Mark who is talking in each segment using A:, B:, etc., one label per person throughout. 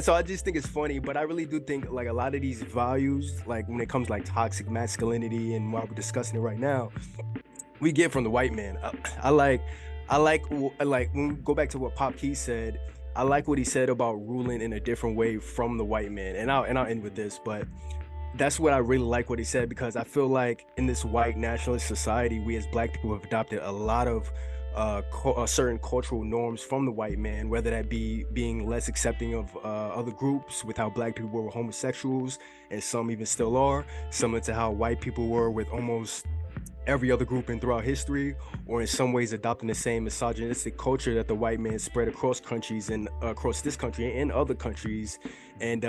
A: So I just think it's funny, but I really do think like a lot of these values, like when it comes like toxic masculinity and why we're discussing it right now, we get from the white man. I like when we go back to what Pop Key said. I like what he said about ruling in a different way from the white man, and I'll end with this, but that's what I really like what he said, because I feel like in this white nationalist society, we as black people have adopted a lot of certain cultural norms from the white man, whether that be being less accepting of other groups, with how black people were with homosexuals, and some even still are, similar to how white people were with almost every other group in throughout history, or in some ways adopting the same misogynistic culture that the white man spread across countries and across this country and other countries, and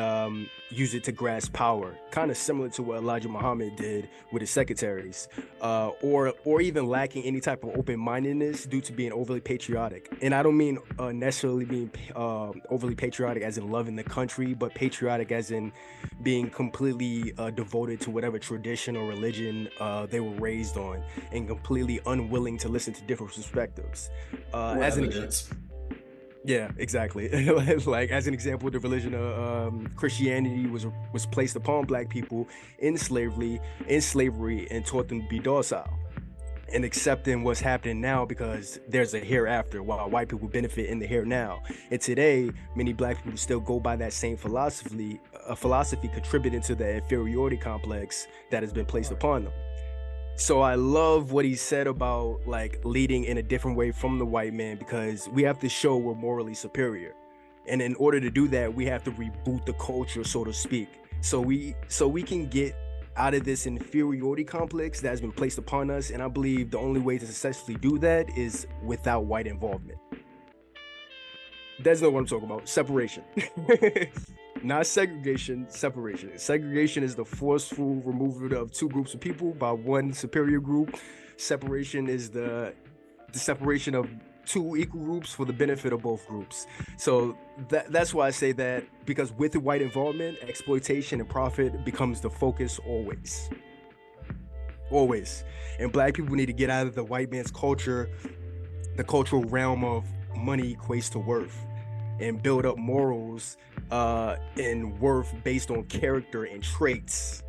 A: use it to grasp power, kind of similar to what Elijah Muhammad did with his secretaries, or even lacking any type of open-mindedness due to being overly patriotic. And I don't mean necessarily being overly patriotic as in loving the country, but patriotic as in being completely devoted to whatever tradition or religion they were raised on, and completely unwilling to listen to different perspectives. As an Yeah, exactly. Like as an example, the religion of Christianity was placed upon black people in slavery, and taught them to be docile and accepting what's happening now, because there's a hereafter, while white people benefit in the here now. And today, many black people still go by that same philosophy, contributing to the inferiority complex that has been placed upon them. So I love what he said about like leading in a different way from the white man, because we have to show we're morally superior. And in order to do that, we have to reboot the culture, so to speak. So we can get out of this inferiority complex that has been placed upon us. And I believe the only way to successfully do that is without white involvement. That's not what I'm talking about. Separation. Not segregation, separation. Segregation is the forceful removal of two groups of people by one superior group. Separation is the separation of two equal groups for the benefit of both groups. So that's why I say that, because with the white involvement, exploitation and profit becomes the focus always. Always. And black people need to get out of the white man's culture, the cultural realm of money equates to worth, and build up morals and worth based on character and traits.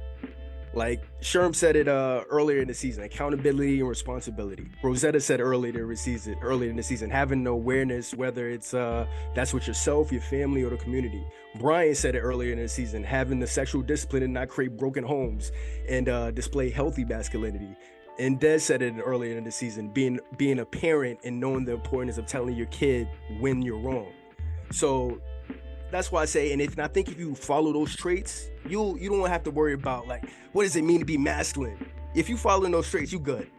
A: Like Sherm said it earlier in the season, accountability and responsibility. Rosetta said earlier in the season, having awareness, whether it's that's with yourself, your family, or the community. Bryan said it earlier in the season, having the sexual discipline and not create broken homes, and display healthy masculinity. And Des said it earlier in the season, being a parent and knowing the importance of telling your kid when you're wrong. So that's why I say, and I think if you follow those traits, you don't have to worry about like, what does it mean to be masculine? If you follow those traits, you good.